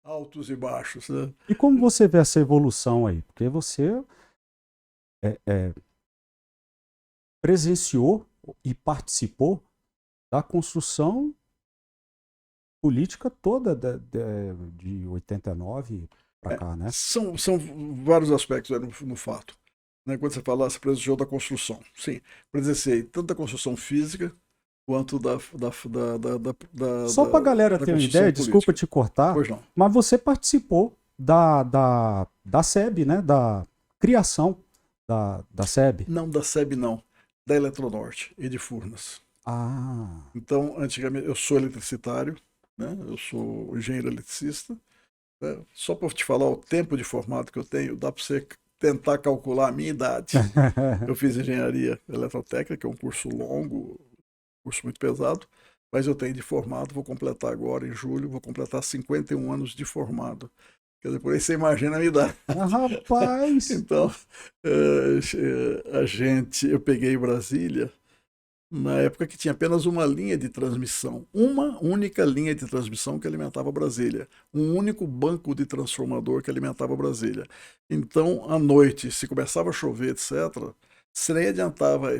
altos e baixos, né? E como você vê essa evolução aí? Porque você presenciou e participou da construção política toda de 89 para cá, né? São vários aspectos aí no fato. Né? Quando você fala, você presenciou da construção. Sim, presenciei tanto da construção física quanto Só para a galera da ter uma ideia, construção desculpa política. te cortar, Pois não. mas você participou da SEB, né? Da criação da SEB. Não da SEB, não. Da Eletronorte e de Furnas. Ah, Então, antigamente, eu sou eletricitário, né? Eu sou engenheiro eletricista. Né? Só para te falar o tempo de formato que eu tenho, dá para você tentar calcular a minha idade. Eu fiz engenharia eletrotécnica, que é um curso longo, curso muito pesado, mas eu tenho de formado, vou completar agora em julho, vou completar 51 anos de formado. Quer dizer, por aí você imagina a minha idade. rapaz! Então, eu peguei Brasília na época que tinha apenas uma linha de transmissão, uma única linha de transmissão que alimentava Brasília, um único banco de transformador que alimentava Brasília. Então, à noite, se começava a chover, etc., você nem adiantava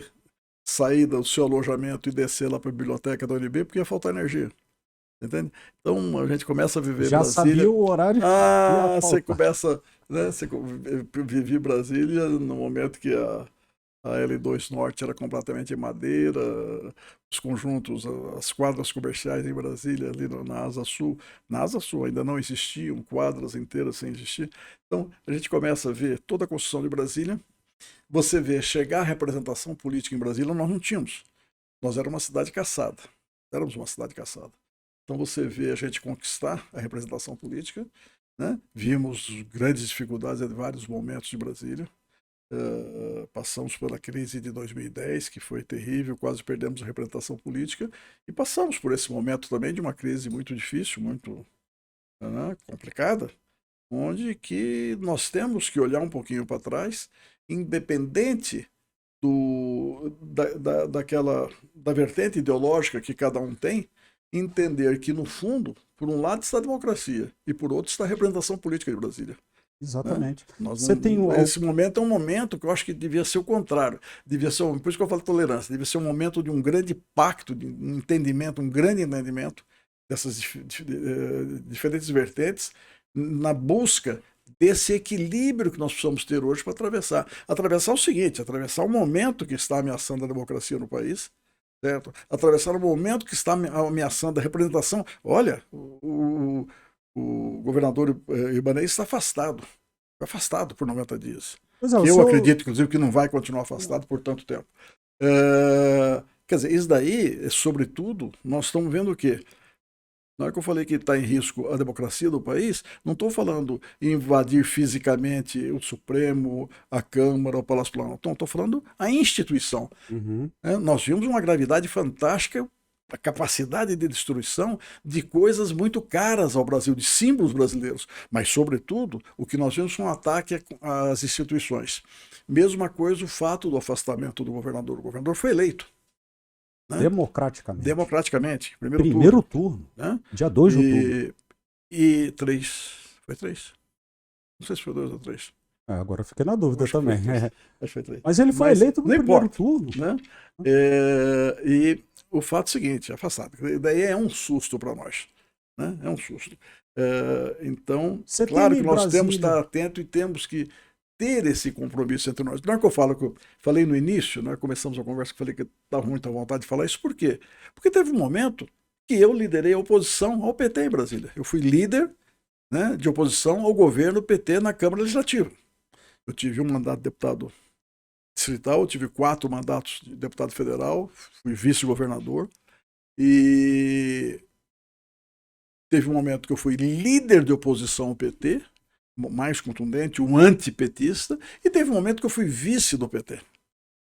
sair do seu alojamento e descer lá para a biblioteca da UNB, porque ia faltar energia. Entende? Então, a gente começa a viver Já sabia Brasília. o horário que ia Ah, você faltar. começa, né? Você vive Brasília no momento que a L2 Norte era completamente em madeira, os conjuntos, as quadras comerciais em Brasília, ali na Asa Sul. Na Asa Sul ainda não existiam quadras inteiras sem existir. Então, a gente começa a ver toda a construção de Brasília. Você vê chegar a representação política em Brasília, nós não tínhamos. Nós éramos uma cidade caçada. Éramos uma cidade caçada. Então, você vê a gente conquistar a representação política, né? Vimos grandes dificuldades em vários momentos de Brasília. Passamos pela crise de 2010, que foi terrível, quase perdemos a representação política, e passamos por esse momento também de uma crise muito difícil, muito, né, complicada, onde que nós temos que olhar um pouquinho para trás, independente da vertente ideológica que cada um tem, entender que, no fundo, por um lado está a democracia e por outro está a representação política de Brasília. Né? Exatamente. Nós Você tem não, esse momento é um momento que eu acho que devia ser o contrário. Devia ser, por isso que eu falo tolerância, devia ser um momento de um grande pacto, de um entendimento, um grande entendimento dessas diferentes vertentes, na busca desse equilíbrio que nós precisamos ter hoje para atravessar. Atravessar o seguinte, atravessar o momento que está ameaçando a democracia no país, certo? Atravessar o momento que está ameaçando a representação. Olha, o governador Ibanez está afastado por 90 dias. Pois é, o Que eu senhor. acredito, inclusive, que não vai continuar afastado por tanto tempo. Quer dizer, isso daí, sobretudo, nós estamos vendo o quê? Na hora que eu falei que está em risco a democracia do país, não estou falando em invadir fisicamente o Supremo, a Câmara, o Palácio Planalto. Estou falando a instituição. Uhum. Nós vimos uma gravidade fantástica, a capacidade de destruição de coisas muito caras ao Brasil, de símbolos brasileiros. Mas, sobretudo, o que nós vimos foi um ataque às instituições. Mesma coisa o fato do afastamento do governador. O governador foi eleito. Né? Democraticamente. Democraticamente, primeiro Primeiro turno. turno. Né? Dia 2 de outubro. E três. Foi três? Não sei se foi 2 ou 3. Agora eu fiquei na dúvida Acho que foi também. 3. Acho que foi 3. Mas ele foi eleito no não primeiro importa, turno. né? E o fato é o seguinte, afastado. Daí é um susto para nós. Né? É um susto. Então, Você claro tem que em nós temos que Brasília. estar atentos e temos que ter esse compromisso entre nós. Não é que eu falei no início, né, começamos a conversa, que eu falei que estava muito à vontade de falar isso, por quê? Porque teve um momento que eu liderei a oposição ao PT em Brasília. Eu fui líder, né, de oposição ao governo PT na Câmara Legislativa. Eu tive um mandato de deputado distrital, eu tive 4 mandatos de deputado federal, fui vice-governador, e teve um momento que eu fui líder de oposição ao PT, mais contundente, um antipetista, e teve um momento que eu fui vice do PT.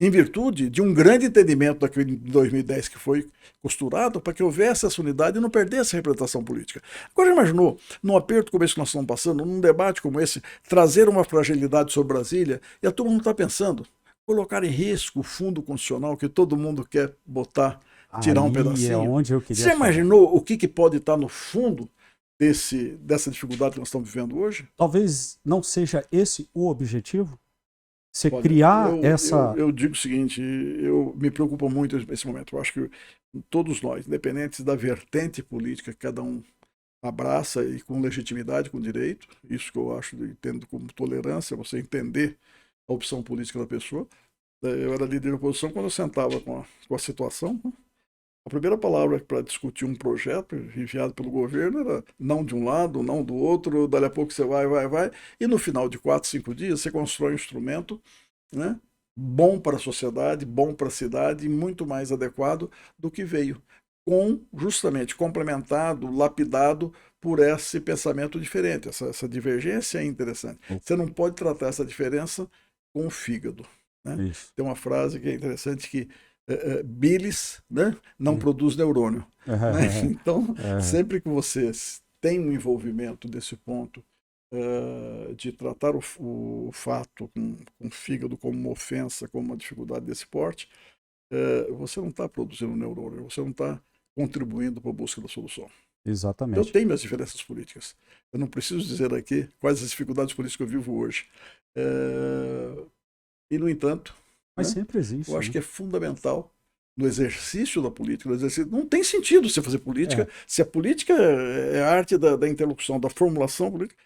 Em virtude de um grande entendimento daquele de 2010 que foi costurado para que houvesse essa unidade e não perdesse a representação política. Agora, imaginou, num aperto como esse que nós estamos passando, num debate como esse, trazer uma fragilidade sobre Brasília, e a turma não está pensando, colocar em risco o fundo constitucional que todo mundo quer botar, tirar um Aí é pedacinho. onde eu queria Você chegar. imaginou o que pode estar no fundo dessa dificuldade que nós estamos vivendo hoje? Talvez não seja esse o objetivo? Você Olha, criar essa... eu digo o seguinte, eu me preocupo muito nesse momento. Eu acho que todos nós, independentes da vertente política que cada um abraça e com legitimidade, com direito, isso que eu acho, entendo como tolerância, você entender a opção política da pessoa. Eu era líder de oposição quando eu sentava com a situação. A primeira palavra para discutir um projeto enviado pelo governo era não de um lado, não do outro, dali a pouco você vai, e no final de 4, 5 dias você constrói um instrumento, né, bom para a sociedade, bom para a cidade e muito mais adequado do que veio, justamente complementado, lapidado por esse pensamento diferente. Essa divergência é interessante. Você não pode tratar essa diferença com o fígado. Né? Tem uma frase que é interessante que bilis, né, não produz neurônio. Né? Então, sempre que você tem um envolvimento desse ponto de tratar o fato com o fígado como uma ofensa, como uma dificuldade desse porte, você não está produzindo neurônio, você não está contribuindo para a busca da solução. Exatamente. Eu tenho minhas diferenças políticas. Eu não preciso dizer aqui quais as dificuldades políticas que eu vivo hoje. E, no entanto, mas sempre existe. Eu acho que é fundamental no exercício da política. Não tem sentido você fazer política se a política é a arte da interlocução, da formulação política,